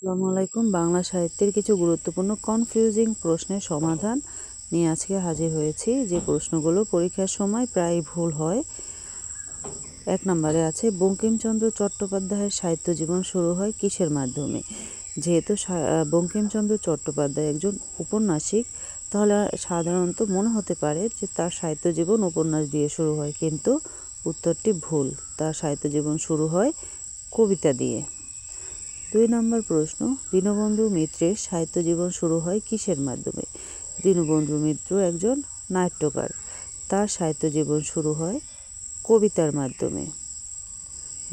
আসসালামু আলাইকুম। বাংলা সাহিত্যের কিছু গুরুত্বপূর্ণ কনফিউজিং প্রশ্নের সমাধান নিয়ে আজকে হাজির হয়েছি, যে প্রশ্নগুলো পরীক্ষার সময় প্রায় ভুল হয়। 1 নম্বরে আছে, বঙ্কিমচন্দ্র চট্টোপাধ্যায়ের সাহিত্য জীবন শুরু হয় কিসের মাধ্যমে? যেহেতু বঙ্কিমচন্দ্র চট্টোপাধ্যায় একজন উপন্যাসিক, তাহলে সাধারণত মনে হতে পারে যে তার সাহিত্য জীবন উপন্যাস দিয়ে শুরু হয়, কিন্তু উত্তরটি ভুল। তার সাহিত্য জীবন শুরু হয় কবিতা দিয়ে। 2 নম্বর প্রশ্ন, দীনবন্ধু মিত্রের সাহিত্য জীবন শুরু হয় কিসের মাধ্যমে? দীনবন্ধু মিত্র একজন নাট্যকার, তার সাহিত্য জীবন শুরু হয় কবিতার মাধ্যমে।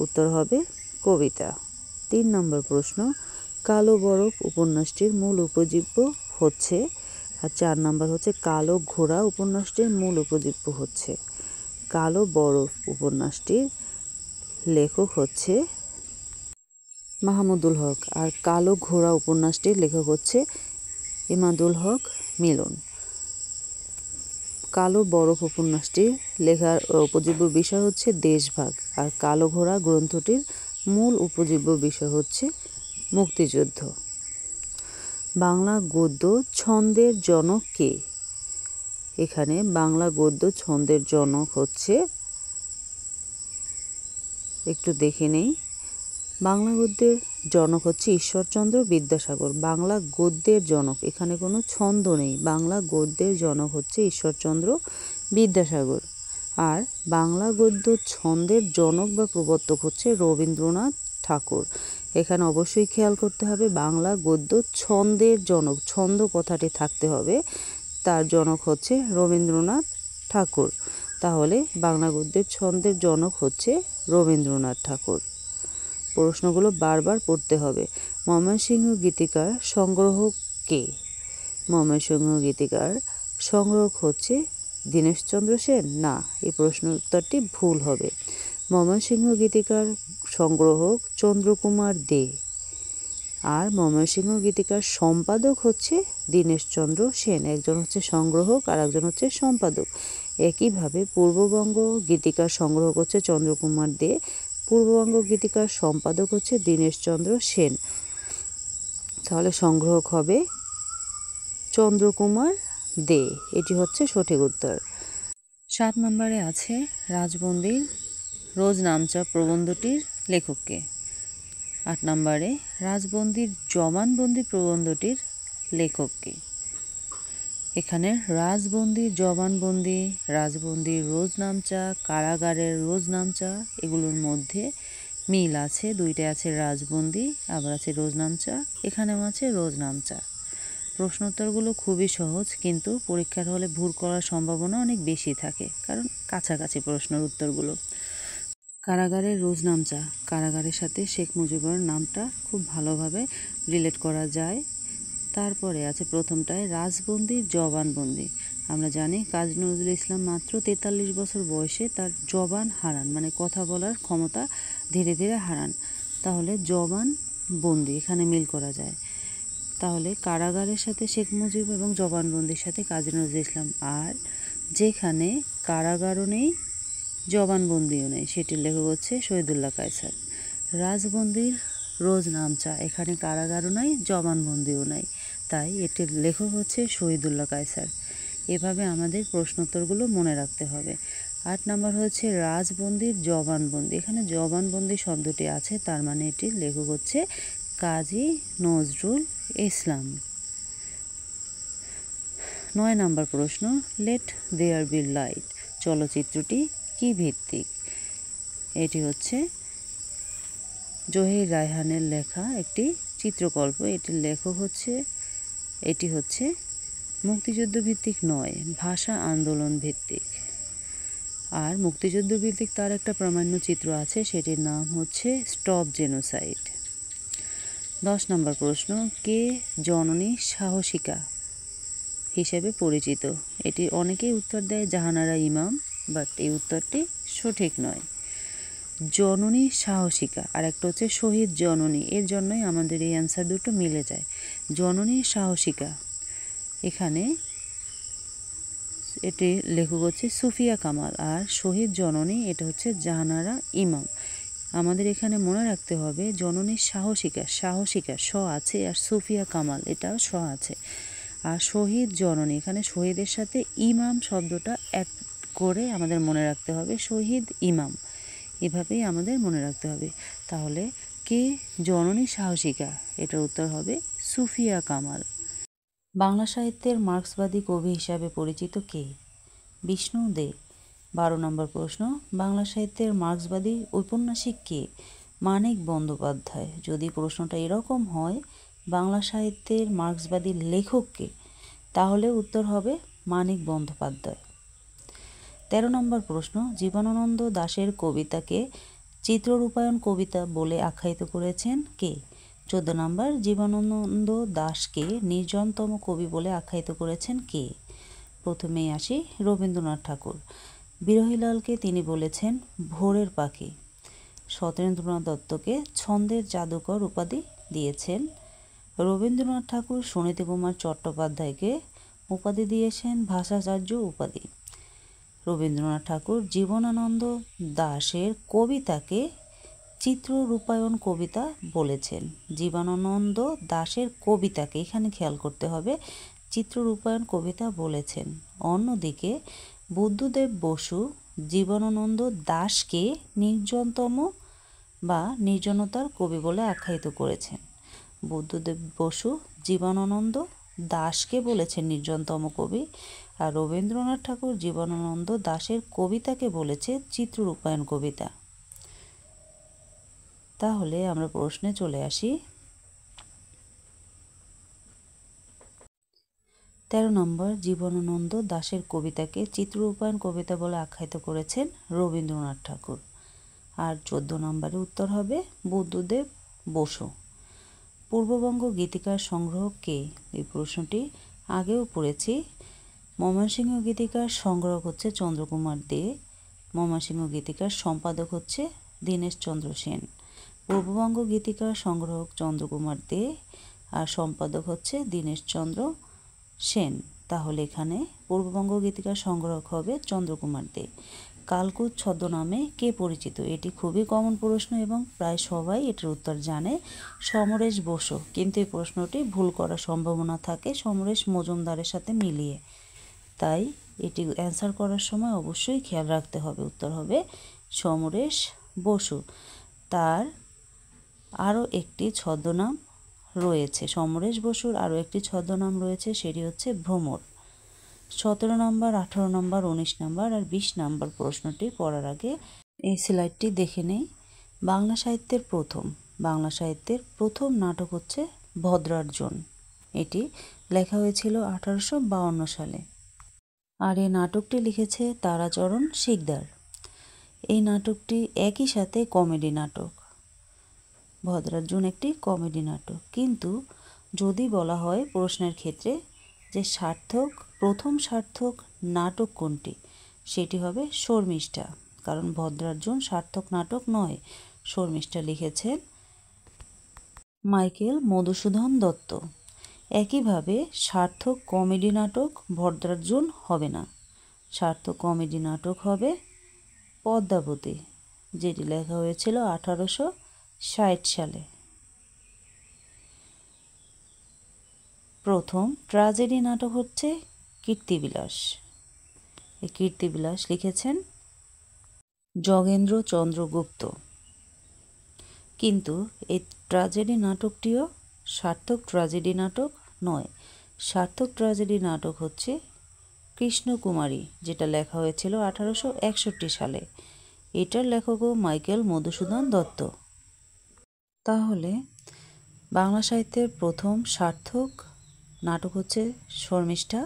উত্তর হবে কবিতা। 3 নম্বর প্রশ্ন, কালো বরফ উপন্যাসটির মূল উপজীব্য হচ্ছে, আর 4 নম্বর হচ্ছে কালো ঘোড়া উপন্যাসটির মূল উপজীব্য হচ্ছে। কালো বরফ উপন্যাসটির লেখক হচ্ছে মাহমুদুল হক, আর কালো ঘোড়া উপন্যাসটির লেখক হচ্ছে ইমাদুল হক মিলন। কালো বরফ উপন্যাসটির লেখার উপজীব্য বিষয় হচ্ছে দেশভাগ, আর কালো ঘোড়া গ্রন্থটির মূল উপজীব্য বিষয় হচ্ছে মুক্তিযুদ্ধ। বাংলা গদ্য ছন্দের জনক কে? এখানে বাংলা গদ্য ছন্দের জনক হচ্ছে, একটু দেখে নেই, বাংলা গদ্যের জনক হচ্ছে ঈশ্বরচন্দ্র বিদ্যাসাগর। বাংলা গদ্যের জনক, এখানে কোনো ছন্দ নেই, বাংলা গদ্যের জনক হচ্ছে ঈশ্বরচন্দ্র বিদ্যাসাগর। আর বাংলা গদ্য ছন্দের জনক বা প্রবর্তক হচ্ছে রবীন্দ্রনাথ ঠাকুর। এখানে অবশ্যই খেয়াল করতে হবে, বাংলা গদ্য ছন্দের জনক, ছন্দ কথাটি থাকতে হবে, তার জনক হচ্ছে রবীন্দ্রনাথ ঠাকুর। তাহলে বাংলা গদ্যের ছন্দের জনক হচ্ছে রবীন্দ্রনাথ ঠাকুর। প্রশ্নগুলো বারবার পড়তে হবে। ময়মনসিংহ গীতিকার সংগ্রাহক কে? ময়মনসিংহ গীতিকার সংগ্রাহক হচ্ছে দীনেশচন্দ্র সেন? না, এই প্রশ্নের উত্তরটি ভুল হবে। ময়মনসিংহ গীতিকার সংগ্রাহক চন্দ্রকুমার দে, আর ময়মনসিংহ গীতিকার সম্পাদক হচ্ছে দীনেশচন্দ্র সেন। একজন হচ্ছে সংগ্রাহক আর একজন হচ্ছে সম্পাদক। একইভাবে পূর্ববঙ্গ গীতিকার সংগ্রাহক হচ্ছে চন্দ্রকুমার দে, পূর্ববঙ্গ গীতিকার সম্পাদক হচ্ছে দীনেশচন্দ্র সেন। তাহলে সংগ্রাহক হবে চন্দ্রকুমার দে, এটি হচ্ছে সঠিক উত্তর। 7 নম্বরে আছে, রাজবন্দির রোজ নামচা প্রবন্ধটির লেখককে? 8 নম্বরে রাজবন্দির জবানবন্দি প্রবন্ধটির লেখককে? এখানে রাজবন্দি, জবানবন্দি, রাজবন্দির রোজ নামচা, কারাগারের রোজ নামচা, এগুলোর মধ্যে মিল আছে। দুইটা আছে রাজবন্দি, আবার আছে রোজ নামচা, এখানেও আছে রোজ নামচা। প্রশ্নোত্তরগুলো খুবই সহজ, কিন্তু পরীক্ষার হলে ভুল করার সম্ভাবনা অনেক বেশি থাকে, কারণ কাছাকাছি প্রশ্নের উত্তরগুলো। কারাগারের রোজ নামচা, কারাগারের সাথে শেখ মুজিবুর নামটা খুব ভালোভাবে রিলেট করা যায়। তারপরে আছে প্রথমটায় রাজবন্দির জবানবন্দি। আমরা জানি কাজী নজরুল ইসলাম মাত্র 43 বছর বয়সে তার জবান হারান, মানে কথা বলার ক্ষমতা ধীরে ধীরে হারান। তাহলে জবানবন্দি, এখানে মিল করা যায়। তাহলে কারাগারের সাথে শেখ মুজিব এবং জবানবন্দির সাথে কাজী নজরুল ইসলাম। আর যেখানে কারাগারও নেই, জবানবন্দিও নেই, সেটির লেখক হচ্ছে শহীদুল্লাহ কায়সার। রাজবন্দির রোজ নামচা, এখানে কারাগারও নাই, জবানবন্দিও নাই, তাই এটির লেখক হচ্ছে শহীদুল্লাহ কায়সার। এভাবে আমাদের প্রশ্নোত্তরগুলো মনে রাখতে হবে। 8 নম্বর হচ্ছে রাজবন্দির জবানবন্দি, এখানে জবানবন্দি শব্দটি আছে, তার মানে এটির লেখক হচ্ছে কাজী নজরুল ইসলাম। 9 নম্বর প্রশ্ন, লেট দেয়ার বি লাইট চলচ্চিত্রটি কি ভিত্তিক? এটি হচ্ছে জহির রায়হানের লেখা একটি চিত্রকল্প। এটির লেখক হচ্ছে, এটি হচ্ছে মুক্তিযুদ্ধ ভিত্তিক নয়, ভাষা আন্দোলন ভিত্তিক। আর মুক্তিযুদ্ধ ভিত্তিক তার একটা প্রামাণ্য চিত্র আছে, সেটির নাম হচ্ছে স্টপ জেনোসাইড। 10 নম্বর প্রশ্ন, কে জননী সাহসিকা হিসেবে পরিচিত? এটি অনেকেই উত্তর দেয় জাহানারা ইমাম, বাট এই উত্তরটি সঠিক নয়। জননী সাহসিকা আর একটা হচ্ছে শহীদ জননী, এর জন্যই আমাদের এই অ্যান্সার দুটো মিলে যায়। জননী সাহসিকা, এখানে এটি লেখক হচ্ছে সুফিয়া কামাল, আর শহীদ জননী এটা হচ্ছে জাহানারা ইমাম। আমাদের এখানে মনে রাখতে হবে জননীর সাহসিকা, সাহসিকা স আছে, আর সুফিয়া কামাল এটাও স আছে। আর শহীদ জননী, এখানে শহীদের সাথে ইমাম শব্দটা অ্যাড করে আমাদের মনে রাখতে হবে, শহীদ ইমাম, এভাবেই আমাদের মনে রাখতে হবে। তাহলে কে জননী সাহসিকা, এটার উত্তর হবে সুফিয়া কামাল। বাংলা সাহিত্যের মার্ক্সবাদী কবি হিসাবে পরিচিত কে? বিষ্ণু দে। 12 নম্বর প্রশ্ন, বাংলা সাহিত্যের মার্ক্সবাদী ঔপন্যাসিক কে? মানিক বন্দ্যোপাধ্যায়। যদি প্রশ্নটা এরকম হয় বাংলা সাহিত্যের মার্ক্সবাদী লেখক কে, তাহলে উত্তর হবে মানিক বন্দ্যোপাধ্যায়। 13 নম্বর প্রশ্ন, জীবনানন্দ দাশের কবিতাকে চিত্ররূপায়ণ কবিতা বলে আখ্যায়িত করেছেন কে? 14 নম্বর, জীবনানন্দ দাশকে নির্জনতম কবি বলে আখ্যায়িত করেছেন কে? প্রথমেই আসি রবীন্দ্রনাথ ঠাকুর। বিরহীলালকে তিনি বলেছেন ভোরের পাখি। সত্যেন্দ্রনাথ দত্তকে ছন্দের জাদুকর উপাধি দিয়েছেন। রবীন্দ্রনাথ ঠাকুর সুনীতি কুমার চট্টোপাধ্যায়কে উপাধি দিয়েছেন ভাষাচার্য উপাধি। রবীন্দ্রনাথ ঠাকুর জীবনানন্দ দাশের কবিতাকে চিত্ররূপায়ণ কবিতা বলেছেন। জীবনানন্দ দাশের কবিতাকে, এখানে খেয়াল করতে হবে, চিত্ররূপায়ণ কবিতা বলেছেন। অন্যদিকে বুদ্ধদেব বসু জীবনানন্দ দাশকে নির্জনতম বা নির্জনতার কবি বলে আখ্যায়িত করেছেন। বুদ্ধদেব বসু জীবনানন্দ দাশকে বলেছেন নির্জনতম কবি, আর রবীন্দ্রনাথ ঠাকুর জীবনানন্দ দাশের কবিতাকে বলেছে চিত্ররূপায়ণ কবিতা। তাহলে আমরা প্রশ্নে চলে আসি। 13 নম্বর, জীবনানন্দ দাশের কবিতাকে চিত্ররূপায়ণ কবিতা বলে আখ্যায়িত করেছেন রবীন্দ্রনাথ ঠাকুর। আর 14 নম্বরে উত্তর হবে বুদ্ধদেব বসু। পূর্ববঙ্গ গীতিকার সংগ্রহক কে? এই প্রশ্নটি আগেও পড়েছি। ময়মনসিংহ গীতিকার সংগ্রহক হচ্ছে চন্দ্রকুমার দে। ময়মনসিংহ গীতিকার সম্পাদক হচ্ছে দীনেশচন্দ্র সেন। পূর্ববঙ্গ গীতিকার সংগ্রহক চন্দ্রকুমার দে আর সম্পাদক হচ্ছে দীনেশচন্দ্র সেন। তাহলে এখানে পূর্ববঙ্গ গীতিকার সংগ্রহক হবে চন্দ্রকুমার দে। কালকুট ছদ্মনামে কে পরিচিত? এটি খুবই কমন প্রশ্ন এবং প্রায় সবাই এটার উত্তর জানে, সমরেশ বসু। কিন্তু এই প্রশ্নটি ভুল করার সম্ভাবনা থাকে সমরেশ মজুমদারের সাথে মিলিয়ে, তাই এটি অ্যান্সার করার সময় অবশ্যই খেয়াল রাখতে হবে। উত্তর হবে সমরেশ বসু। তার আরও একটি ছদ্মনাম রয়েছে, সমরেশ বসুর আরও একটি ছদ্মনাম রয়েছে, সেটি হচ্ছে ভ্রমর। 17 নম্বর, 18 নম্বর, 19 নম্বর আর 20 নম্বর প্রশ্নটি পড়ার আগে এই স্লাইডটি দেখে নেই। বাংলা সাহিত্যের প্রথম নাটক হচ্ছে ভদ্রার্জুন। এটি লেখা হয়েছিল 1852 সালে, আর এই নাটকটি লিখেছে তারাচরণ শিকদার। এই নাটকটি একই সাথে কমেডি নাটক। ভদ্রার্জুন একটি কমেডি নাটক, কিন্তু যদি বলা হয় প্রশ্নের ক্ষেত্রে যে প্রথম সার্থক নাটক কোনটি, সেটি হবে শর্মিষ্ঠা, কারণ ভদ্রার্জুন সার্থক নাটক নয়। শর্মিষ্ঠা লিখেছেন মাইকেল মধুসূদন দত্ত। একইভাবে সার্থক কমেডি নাটক ভদ্রার্জুন হবে না, সার্থক কমেডি নাটক হবে পদ্মাবতী, যেটি লেখা হয়েছিল 1860 সালে। প্রথম ট্র্যাজেডি নাটক হচ্ছে কীর্তিবিলাস। এই কীর্তিবিলাস লিখেছেন যোগেন্দ্র চন্দ্রগুপ্ত, কিন্তু এই ট্র্যাজেডি নাটকটিও সার্থক ট্র্যাজেডি নাটক নয়। সার্থক ট্র্যাজেডি নাটক হচ্ছে কৃষ্ণকুমারী, যেটা লেখা হয়েছিল 1861 সালে। এটার লেখকও মাইকেল মধুসূদন দত্ত। তাহলে বাংলা সাহিত্যের প্রথম সার্থক নাটক হচ্ছে শর্মিষ্ঠা,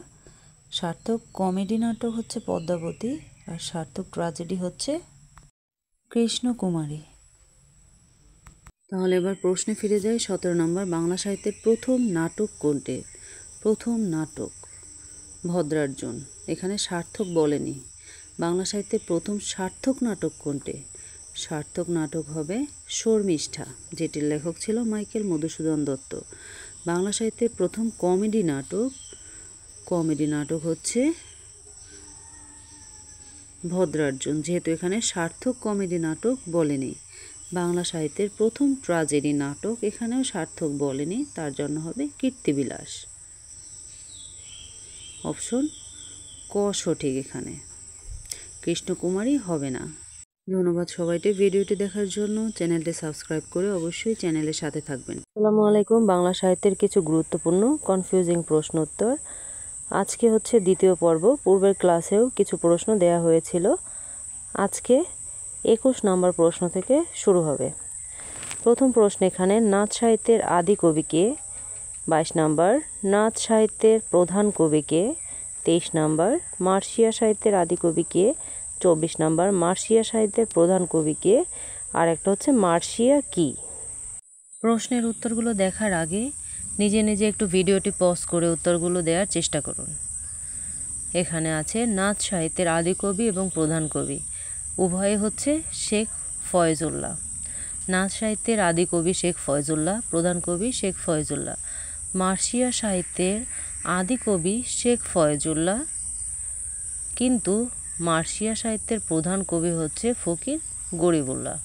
সার্থক কমেডি নাটক হচ্ছে পদ্মাবতী, আর সার্থক ট্র্যাজেডি হচ্ছে কৃষ্ণকুমারী। তাহলে এবার প্রশ্নে ফিরে যাই। 17 নম্বর, বাংলা সাহিত্যের প্রথম নাটক কোনটি? প্রথম নাটক ভদ্রার্জুন। এখানে সার্থক বলেনি। বাংলা সাহিত্যের প্রথম সার্থক নাটক কোনটি? সার্থক নাটক হবে শর্মিষ্ঠা, যেটির লেখক ছিল মাইকেল মধুসূদন দত্ত। বাংলা সাহিত্যের প্রথম কমেডি নাটক হচ্ছে ভদ্রার্জুন, যেহেতু এখানে সার্থক কমেডি নাটক বলেনি। বাংলা সাহিত্যের প্রথম ট্র্যাজেডি নাটক, এখানেও সার্থক বলেনি, তার জন্য হবে কীর্তিবিলাস। অপশন ক সঠিক। এখানে কৃষ্ণকুমারী হবে না। ধন্যবাদ সবাইকে ভিডিওটি দেখার জন্য। চ্যানেলটি সাবস্ক্রাইব করে অবশ্যই চ্যানেলের সাথে থাকবেন। আসসালামু আলাইকুম। বাংলা সাহিত্যের কিছু গুরুত্বপূর্ণ কনফিউজিং প্রশ্ন উত্তর। আজকে হচ্ছে দ্বিতীয় পর্ব। পূর্বের ক্লাসেও কিছু প্রশ্ন দেয়া হয়েছিল। আজকে 21 নম্বর প্রশ্ন থেকে শুরু হবে। প্রথম প্রশ্ন এখানে, নাচ সাহিত্যের আদি কবি কে? 22 নম্বর। নাচ সাহিত্যের প্রধান কবি কে? 23 নম্বর। মার্সিয়া সাহিত্যের আদি কবি কে? 24 নম্বর। মার্সিয়া সাহিত্যের প্রধান কবি কে? আর একটা হচ্ছে মার্সিয়া কি? প্রশ্নের উত্তরগুলো দেখার আগে নিজে নিজে একটু ভিডিওটি পজ করে উত্তরগুলো দেওয়ার চেষ্টা করুন। এখানে আছে নাচ সাহিত্যের আদি কবি এবং প্রধান কবি উভয়ে হচ্ছে শেখ ফয়জুল্লাহ। নাচ সাহিত্যের আদি কবি শেখ ফয়জুল্লাহ, প্রধান কবি শেখ ফয়জুল্লাহ। মার্সিয়া সাহিত্যের আদি কবি শেখ ফয়জুল্লাহ, কিন্তু মার্সিয়া সাহিত্যের প্রধান কবি হচ্ছে ফকির গরিবুল্লাহ।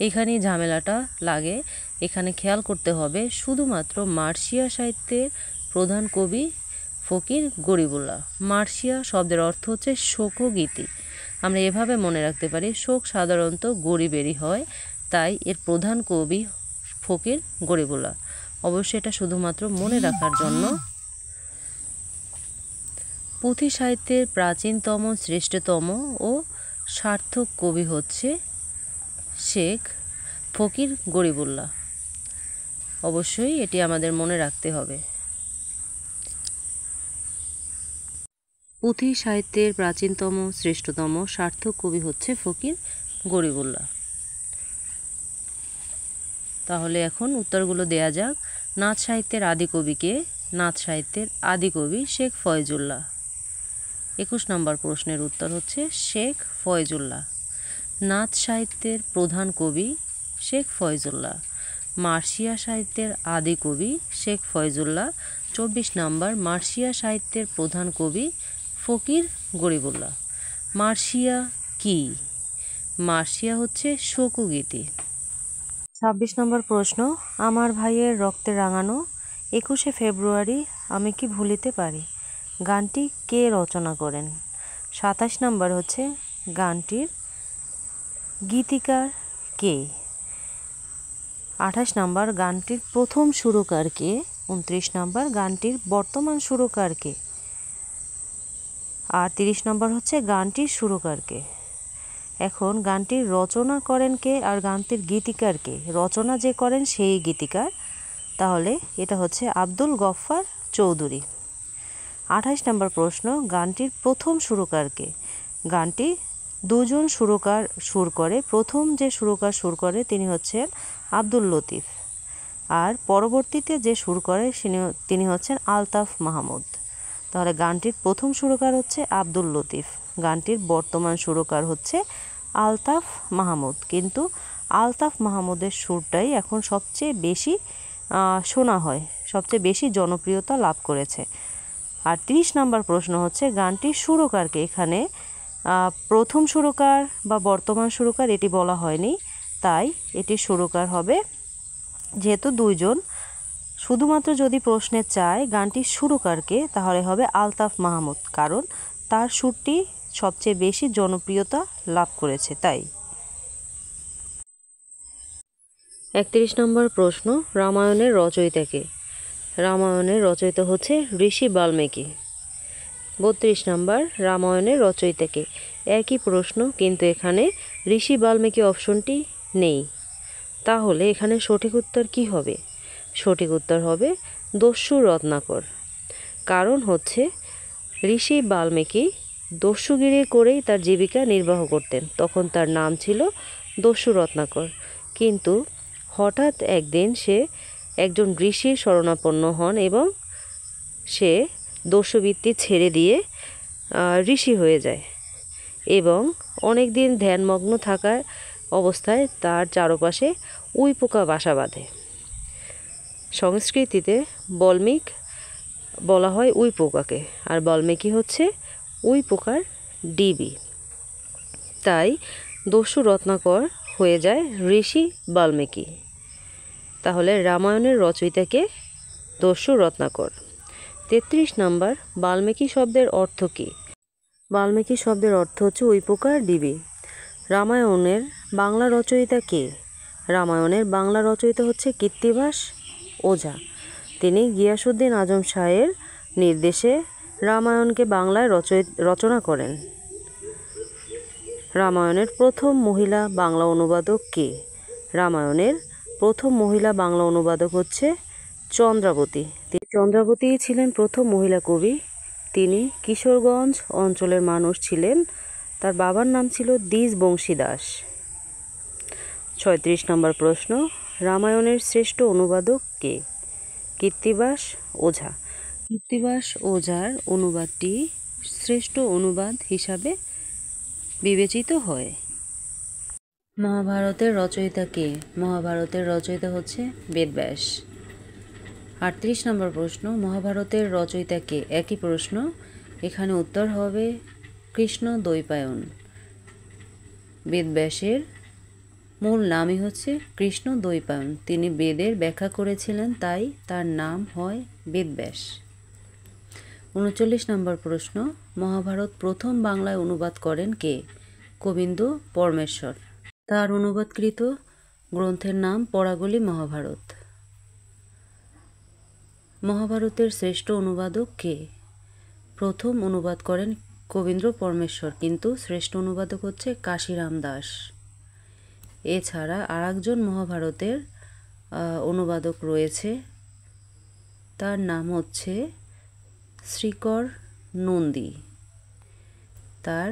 এখানেই ঝামেলাটা লাগে। এখানে খেয়াল করতে হবে শুধুমাত্র মার্সিয়া সাহিত্যের প্রধান কবি ফকির গরিবুল্লাহ। মার্সিয়া শব্দের অর্থ হচ্ছে শোকগীতি। আমরা এভাবে মনে রাখতে পারি, শোক সাধারণত গরিবেরই হয়, তাই এর প্রধান কবি ফকির গরিবুল্লাহ। অবশ্যই এটা শুধুমাত্র মনে রাখার জন্য। পুঁথি সাহিত্যের প্রাচীনতম, শ্রেষ্ঠতম ও সার্থক কবি হচ্ছে শেখ ফকির গরিবুল্লাহ। অবশ্যই এটি আমাদের মনে রাখতে হবে। পুঁথি সাহিত্যের প্রাচীনতম, শ্রেষ্ঠতম, সার্থক কবি হচ্ছে ফকির গরিবুল্লাহ। তাহলে এখন উত্তরগুলো দেয়া যাক। নাচ সাহিত্যের আদি কবি কে? নাচ সাহিত্যের আদি কবি শেখ ফয়জুল্লাহ। 21 নম্বর প্রশ্নের উত্তর হচ্ছে শেখ ফয়জুল্লাহ। নাচ সাহিত্যের প্রধান কবি শেখ ফয়জুল্লাহ। মার্সিয়া সাহিত্যের আদি কবি শেখ ফয়জুল্লাহ। 24 নম্বর। মার্সিয়া সাহিত্যের প্রধান কবি ফকির গরিবুল্লাহ। মার্সিয়া কি? মার্সিয়া হচ্ছে শোকগীতি। 26 নম্বর প্রশ্ন, আমার ভাইয়ের রক্তে রাঙানো 21শে ফেব্রুয়ারি আমি কি ভুলিতে পারি গানটি কে রচনা করেন? 27 নম্বর হচ্ছে গানটির গীতিকার কে? 28 নম্বর গানটির প্রথম সুরকার কে? 29 নম্বর গানটির বর্তমান সুরকার কে? আর 30 নম্বর হচ্ছে গানটির সুরকার কে? এখন গানটির রচনা করেন কে আর গানটির গীতিকার কে? রচনা যে করেন সেই গীতিকার, তাহলে এটা হচ্ছে আব্দুল গফফার চৌধুরী। 28 নম্বর প্রশ্ন, গানটির প্রথম সুরকার কে? গানটি দুজন সুরকার সুর করে। প্রথম যে সুরকার সুর করে তিনি হচ্ছেন আব্দুল লতিফ, আর পরবর্তীতে যে সুর করে তিনি হচ্ছেন আলতাফ মাহমুদ। তাহলে গানটির প্রথম সুরকার হচ্ছে আব্দুল লতিফ, গানটির বর্তমান সুরকার হচ্ছে আলতাফ মাহমুদ। কিন্তু আলতাফ মাহমুদের সুরটাই এখন সবচেয়ে বেশি শোনা হয়, সবচেয়ে বেশি জনপ্রিয়তা লাভ করেছে। আর 30 নম্বর প্রশ্ন হচ্ছে গানটির সুরকারকে? এখানে প্রথম সুরকার বা বর্তমান সুরকার এটি বলা হয়নি, তাই এটির সুরকার হবে, যেহেতু দুইজন, শুধুমাত্র যদি প্রশ্নে চায় গানটির সুরকারকে তাহলে হবে আলতাফ মাহমুদ, কারণ তার সুরটি সবচেয়ে বেশি জনপ্রিয়তা লাভ করেছে তাই। 31 নম্বর প্রশ্ন, রামায়ণের রচয়িতা কে? রামায়ণের রচয়িতা হচ্ছে ঋষি বাল্মীকি। 32 নম্বর, রামায়ণের রচয়িতা কে? একই প্রশ্ন, কিন্তু এখানে ঋষি বাল্মীকি অপশনটি নেই। তাহলে এখানে সঠিক উত্তর কি হবে? সঠিক উত্তর হবে দস্যু রত্নাকর। কারণ হচ্ছে ঋষি বাল্মীকি দস্যুগিরি করেই তার জীবিকা নির্বাহ করতেন, তখন তার নাম ছিল দস্যু রত্নাকর। কিন্তু হঠাৎ একদিন সে একজন ঋষির শরণাপন্ন হন এবং সে দস্যুবৃত্তি ছেড়ে দিয়ে ঋষি হয়ে যায় এবং অনেক দিন ধ্যানমগ্ন থাকার অবস্থায় তার চারপাশে উইপোকা বাসা বাঁধে। সংস্কৃতিতে বল্মিক বলা হয় উইপোকাকে, আর বাল্মীকি হচ্ছে উইপোকার ডিবি। তাই দস্যু রত্নাকর হয়ে যায় ঋষি বাল্মীকি। তাহলে রামায়ণের রচয়িতা কে? দস্যু রত্নাকর। 33 নম্বর, বাল্মীকি শব্দের অর্থ কী? বাল্মীকি শব্দের অর্থ হচ্ছে ওই প্রকার ডিবি। রামায়ণের বাংলা রচয়িতা কে? রামায়ণের বাংলা রচয়িতা হচ্ছে কৃত্তিবাস ওঝা। তিনি গিয়াসউদ্দিন আজম শাহের নির্দেশে রামায়ণকে বাংলায় রচনা করেন। রামায়ণের প্রথম মহিলা বাংলা অনুবাদক কে? রামায়ণের প্রথম মহিলা বাংলা অনুবাদক হচ্ছে চন্দ্রাবতী। চন্দ্রাবতী ছিলেন প্রথম মহিলা কবি। তিনি কিশোরগঞ্জ অঞ্চলের মানুষ ছিলেন। তার বাবার নাম ছিল দ্বিজবংশী দাস। 36 নম্বর প্রশ্ন, রামায়ণের শ্রেষ্ঠ অনুবাদক কে? কৃত্তিবাস ওঝা। কৃত্তিবাস ওঝার অনুবাদটি শ্রেষ্ঠ অনুবাদ হিসাবে বিবেচিত হয়। মহাভারতের রচয়িতা কে? মহাভারতের রচয়িতা হচ্ছে বেদব্যাস। 38 নম্বর প্রশ্ন, মহাভারতের রচয়িতা কে? একই প্রশ্ন, এখানে উত্তর হবে কৃষ্ণ দ্বৈপায়ন। বেদব্যাসের মূল নামই হচ্ছে কৃষ্ণ দ্বৈপায়ন। তিনি বেদের ব্যাখ্যা করেছিলেন, তাই তার নাম হয় বেদব্যাস। 39 নম্বর প্রশ্ন, মহাভারত প্রথম বাংলায় অনুবাদ করেন কে? গোবিন্দ পরমেশ্বর। তার অনুবাদকৃত গ্রন্থের নাম পরাগলি মহাভারত। মহাভারতের শ্রেষ্ঠ অনুবাদক কে? প্রথম অনুবাদ করেন কবীন্দ্র পরমেশ্বর, কিন্তু শ্রেষ্ঠ অনুবাদক হচ্ছে কাশিরাম দাস। এছাড়া আরেকজন মহাভারতের অনুবাদক রয়েছে, তার নাম হচ্ছে শ্রীকর নন্দী। তার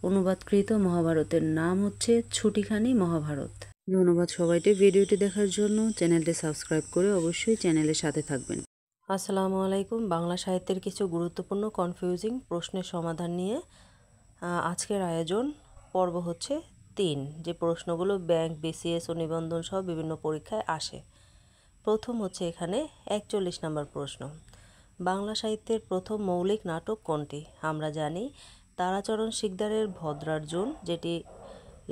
অনুবাদকৃত মহাভারতের নাম হচ্ছে ছুটিখানি মহাভারত। ধন্যবাদ সবাইকে ভিডিওটি দেখার জন্য। চ্যানেলটি সাবস্ক্রাইব করে অবশ্যই চ্যানেলের সাথে থাকবেন। আসসালামু আলাইকুম। বাংলা সাহিত্যের কিছু গুরুত্বপূর্ণ কনফিউজিং প্রশ্নের সমাধান নিয়ে আজকের আয়োজন পর্ব হচ্ছে 3, যে প্রশ্নগুলো ব্যাংক, বিসিএস ও নিবন্ধন সহ বিভিন্ন পরীক্ষায় আসে। প্রথম হচ্ছে এখানে 41 নম্বর প্রশ্ন, বাংলা সাহিত্যের প্রথম মৌলিক নাটক কোনটি? আমরা জানি তারাচরণ শিকদারের ভদ্রার্জুন, যেটি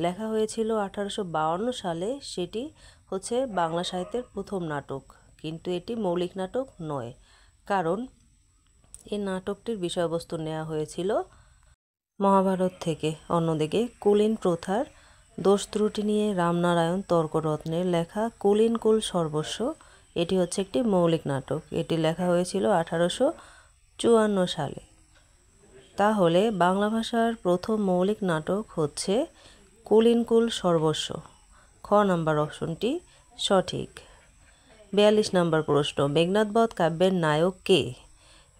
লেখা হয়েছিল 1852 সালে, সেটি হচ্ছে বাংলা সাহিত্যের প্রথম নাটক, কিন্তু এটি মৌলিক নাটক নয়, কারণ এই নাটকটির বিষয়বস্তু নেওয়া হয়েছিল মহাভারত থেকে। অন্যদিকে কুলীন প্রথার দোষ ত্রুটি নিয়ে রামনারায়ণ তর্করত্নের লেখা কুলীন কুল সর্বস্ব, এটি হচ্ছে একটি মৌলিক নাটক। এটি লেখা হয়েছিল 1854 সালে। তাহলে বাংলা ভাষার প্রথম মৌলিক নাটক হচ্ছে কুলীন কুল সর্বস্ব। খ নাম্বার অপশনটি সঠিক। 42 নম্বর প্রশ্ন, মেঘনাদ বধ কাব্যের নায়ক কে?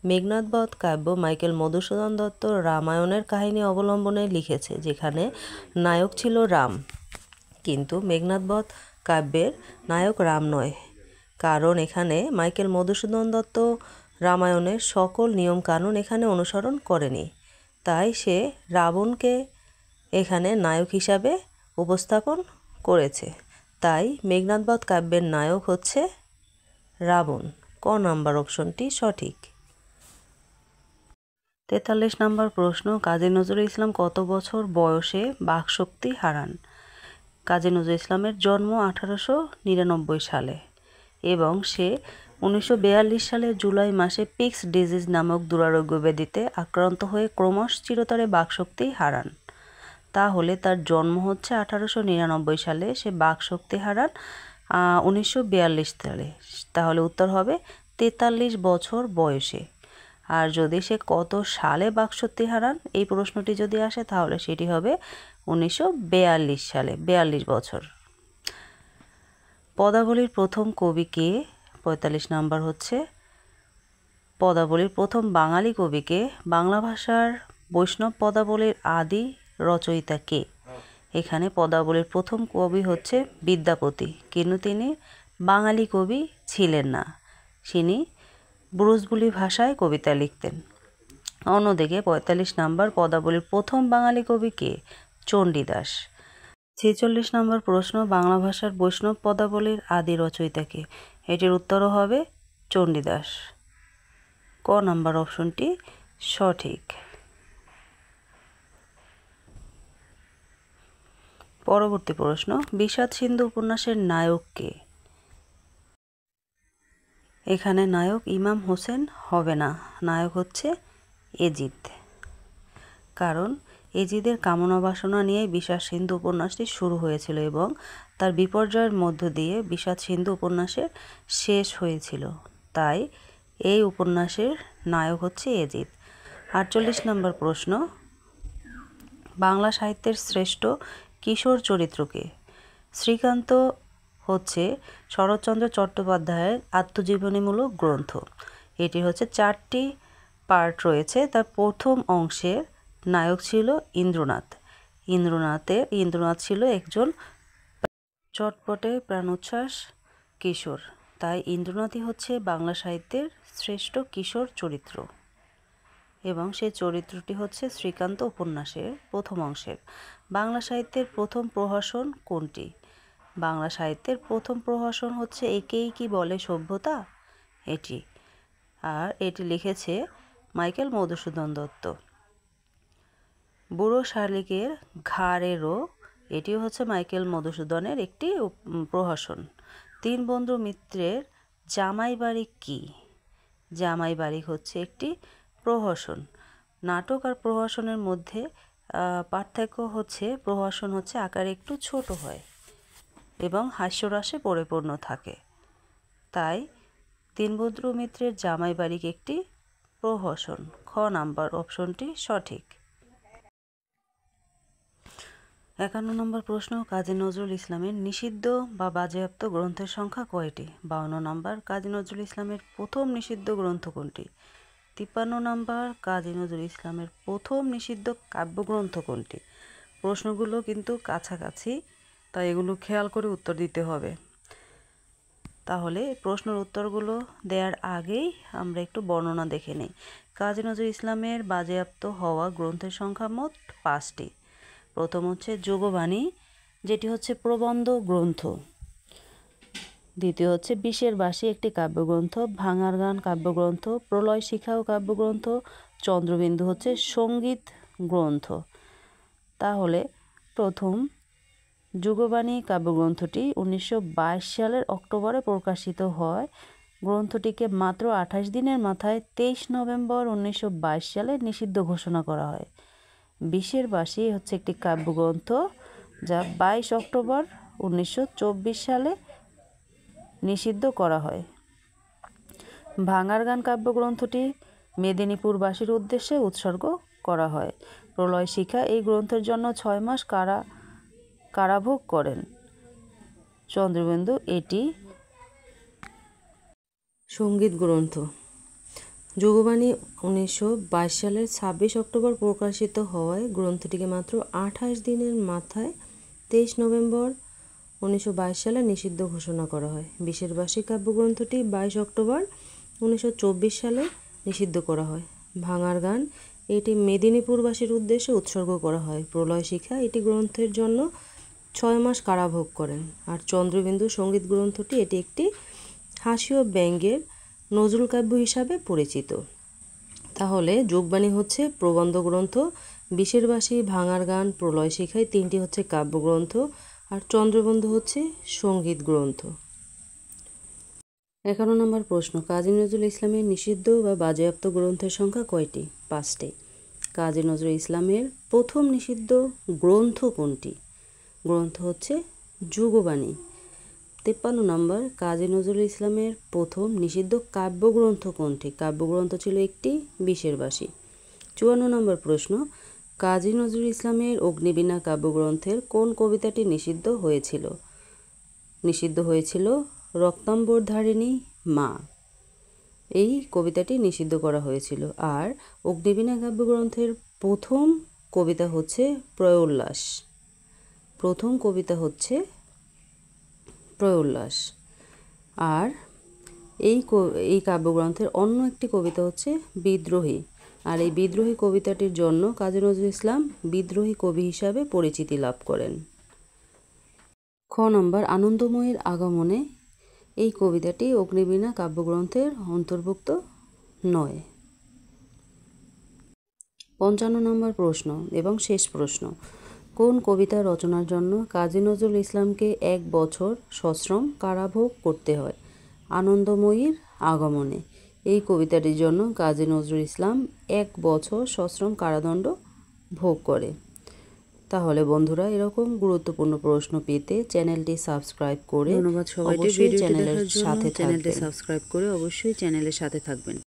মেঘনাদ বধ কাব্য মাইকেল মধুসূদন দত্ত রামায়ণের কাহিনী অবলম্বনে লিখেছে, যেখানে নায়ক ছিল রাম। কিন্তু মেঘনাদ বধ কাব্যের নায়ক রাম নয়, কারণ এখানে মাইকেল মধুসূদন দত্ত রামায়ণের সকল নিয়মকানুন এখানে অনুসরণ করেনি, তাই সে রাবণকে এখানে নায়ক হিসাবে উপস্থাপন করেছে। তাই মেঘনাদ বধ কাব্যের নায়ক হচ্ছে রাবণ। ক নাম্বার অপশনটি সঠিক। 43 নম্বর প্রশ্ন, কাজী নজরুল ইসলাম কত বছর বয়সে বাকশক্তি হারান? কাজী নজরুল ইসলামের জন্ম 1899 সালে এবং সে 1942 সালের জুলাই মাসে পিক্স ডিজিজ নামক দুরারোগ্য ব্যাধিতে আক্রান্ত হয়ে ক্রমশ চিরতরে বাকশক্তি হারান। তাহলে তার জন্ম হচ্ছে 1899 সালে, সে বাকশক্তি হারান 1942 সালে। তাহলে উত্তর হবে 43 বছর বয়সে। আর যদি সে কত সালে বাকশক্তি হারান, এই প্রশ্নটি যদি আসে, তাহলে সেটি হবে 1942 সালে, 42 বছর। পদাবলীর প্রথম কবি কে? 45 নাম্বার হচ্ছে পদাবলীর প্রথম বাঙালি কবিকে। বাংলা ভাষার বৈষ্ণব পদাবলীর আদি রচয়িতা কে? এখানে পদাবলীর প্রথম কবি হচ্ছে বিদ্যাপতি, কিন্তু তিনি বাঙালি কবি ছিলেন না, তিনি ব্রজবুলি ভাষায় কবিতা লিখতেন। অন্যদিকে 45 নাম্বার, পদাবলীর প্রথম বাঙালি কবি কে? চণ্ডীদাস। 46 নম্বর প্রশ্ন, বাংলা ভাষার বৈষ্ণব পদাবলীর আদি রচয়িতা কে? এটির উত্তরও হবে চণ্ডীদাস। ক নাম্বার অপশনটি সঠিক। পরবর্তী প্রশ্ন, বিষাদ সিন্ধু উপন্যাসের নায়ক কে? এখানে নায়ক ইমাম হোসেন হবে না, নায়ক হচ্ছে এজিদ। কারণ এজিদের কামনা বাসনা নিয়ে বিষাদ সিন্ধু উপন্যাসটি শুরু হয়েছিল এবং তার বিপর্যয়ের মধ্য দিয়ে বিষাদ সিন্ধু উপন্যাসের শেষ হয়েছিল। তাই এই উপন্যাসের নায়ক হচ্ছে এজিদ। 48 নম্বর প্রশ্ন, বাংলা সাহিত্যের শ্রেষ্ঠ কিশোর চরিত্রকে? শ্রীকান্ত হচ্ছে শরৎচন্দ্র চট্টোপাধ্যায়ের আত্মজীবনীমূলক গ্রন্থ। এটি হচ্ছে 4টি পার্ট রয়েছে। তার প্রথম অংশের নায়ক ছিল ইন্দ্রনাথ। ইন্দ্রনাথ ছিল একজন চটপটে প্রাণোচ্ছ্বাস কিশোর। তাই ইন্দ্রনাথই হচ্ছে বাংলা সাহিত্যের শ্রেষ্ঠ কিশোর চরিত্র এবং সেই চরিত্রটি হচ্ছে শ্রীকান্ত উপন্যাসের প্রথম অংশের। বাংলা সাহিত্যের প্রথম প্রহসন কোনটি? বাংলা সাহিত্যের প্রথম প্রহসন হচ্ছে একেই কি বলে সভ্যতা, এটি। আর এটি লিখেছে মাইকেল মধুসূদন দত্ত। বুড়ো শালিকের ঘাড়েরও, এটিও হচ্ছে মাইকেল মধুসূদনের একটি প্রহসন। 3 বন্ধু মিত্রের জামাই বাড়ি কি? জামাই বাড়ি হচ্ছে একটি প্রহসন। নাটক আর প্রহসনের মধ্যে পার্থক্য হচ্ছে প্রহসন হচ্ছে আকারে একটু ছোট হয় এবং হাস্যরসে পরিপূর্ণ থাকে। তাই 3 বন্ধু মিত্রের জামাই বাড়ি একটি প্রহসন। খ নাম্বার অপশনটি সঠিক। 51 নম্বর প্রশ্ন, কাজী নজরুল ইসলামের নিষিদ্ধ বা বাজেয়াপ্ত গ্রন্থের সংখ্যা কয়টি? 52 নম্বর, কাজী নজরুল ইসলামের প্রথম নিষিদ্ধ গ্রন্থ কোনটি? 53 নম্বর, কাজী নজরুল ইসলামের প্রথম নিষিদ্ধ কাব্যগ্রন্থ কোনটি? প্রশ্নগুলো কিন্তু কাছাকাছি, তাই এগুলো খেয়াল করে উত্তর দিতে হবে। তাহলে প্রশ্নের উত্তরগুলো দেওয়ার আগেই আমরা একটু বর্ণনা দেখে নিই। কাজী নজরুল ইসলামের বাজেয়াপ্ত হওয়া গ্রন্থের সংখ্যা মোট 5টি। প্রথম হচ্ছে যোগবাণী, যেটি হচ্ছে প্রবন্ধ গ্রন্থ। দ্বিতীয় হচ্ছে বিষের বাসী, একটি কাব্যগ্রন্থ। ভাঙার গান কাব্যগ্রন্থ। প্রলয় শিখাও কাব্যগ্রন্থ। চন্দ্রবিন্দু হচ্ছে সঙ্গীত গ্রন্থ। তাহলে প্রথম যুগবাণী কাব্যগ্রন্থটি 1922 সালের অক্টোবরে প্রকাশিত হয়। গ্রন্থটিকে মাত্র 28 দিনের মাথায় 23 নভেম্বর 1922 সালে নিষিদ্ধ ঘোষণা করা হয়। বিষের বাসী হচ্ছে একটি কাব্যগ্রন্থ যা 22 অক্টোবর 1924 সালে নিষিদ্ধ করা হয়। ভাঙার গান কাব্যগ্রন্থটি মেদিনীপুরবাসীর উদ্দেশ্যে উৎসর্গ করা হয়। প্রলয় শিখা এই গ্রন্থের জন্য 6 মাস কারাভোগ করেন। চন্দ্রবিন্দু এটি সঙ্গীত গ্রন্থ। যোগবাণী 1922 সালের 26 অক্টোবর প্রকাশিত হওয়ায় গ্রন্থটিকে মাত্র 28 দিনের মাথায় 23 নভেম্বর 1922 সালে নিষিদ্ধ ঘোষণা করা হয়। বিষের বাসী কাব্যগ্রন্থটি 22 অক্টোবর 1924 সালে নিষিদ্ধ করা হয়। ভাঙার গান এটি মেদিনীপুরবাসীর উদ্দেশ্যে উৎসর্গ করা হয়। প্রলয় শিখা এটি গ্রন্থের জন্য 6 মাস কারাভোগ করেন। আর চন্দ্রবিন্দু সঙ্গীত গ্রন্থটি এটি একটি হাস্য ব্যঙ্গের নজরুল কাব্য হিসাবে পরিচিত। তাহলে যোগবাণী হচ্ছে প্রবন্ধ গ্রন্থ, বিষের বাসী, ভাঙার গান, প্রলয় শিখায় 3টি হচ্ছে কাব্যগ্রন্থ, আর চন্দ্রবন্ধু হচ্ছে সঙ্গীত গ্রন্থ। 51 নম্বর প্রশ্ন, কাজী নজরুল ইসলামের নিষিদ্ধ বা বাজেয়াপ্ত গ্রন্থের সংখ্যা কয়টি? 5টি। কাজী নজরুল ইসলামের প্রথম নিষিদ্ধ গ্রন্থ কোনটি? গ্রন্থ হচ্ছে যুগবাণী। 53 নম্বর, কাজী নজরুল ইসলামের প্রথম নিষিদ্ধ কাব্যগ্রন্থ কোনটি? কাব্যগ্রন্থ ছিল একটি বিষের বাসী। 54 নম্বর প্রশ্ন, কাজী নজরুল ইসলামের অগ্নিবীণা কাব্যগ্রন্থের কোন কবিতাটি নিষিদ্ধ হয়েছিল? নিষিদ্ধ হয়েছিল রক্তাম্বরধারিণী মা, এই কবিতাটি নিষিদ্ধ করা হয়েছিল। আর অগ্নিবীণা কাব্যগ্রন্থের প্রথম কবিতা হচ্ছে প্রয়োল্লাস। প্রথম কবিতা হচ্ছে প্রয়োল্লাস। আর এই কাব্যগ্রন্থের অন্য একটি কবিতা হচ্ছে বিদ্রোহী। আর এই বিদ্রোহী কবিতাটির জন্য কাজী নজরুল ইসলাম বিদ্রোহী কবি হিসাবে পরিচিতি লাভ করেন। খ নম্বর, আনন্দময়ীর আগমনে এই কবিতাটি অগ্নিবীণা কাব্যগ্রন্থের অন্তর্ভুক্ত নয়। 55 নম্বর প্রশ্ন এবং শেষ প্রশ্ন, কোন কবিতা রচনার জন্য কাজী নজরুল ইসলামকে 1 বছর সশ্রম কারাভোগ করতে হয়? আনন্দময়ীর আগমনে। এই কবিতাটির জন্য কাজী নজরুল ইসলাম 1 বছর সশ্রম কারাদণ্ড ভোগ করে। তাহলে বন্ধুরা, এরকম গুরুত্বপূর্ণ প্রশ্ন পেতে চ্যানেলটি সাবস্ক্রাইব করে ধন্যবাদ সবাইকে অবশ্যই ভিডিওটি চ্যানেলের দেখার জন্য। সাথে চ্যানেলটি থাকবেন। সাবস্ক্রাইব করে অবশ্যই চ্যানেলের সাথে থাকবেন।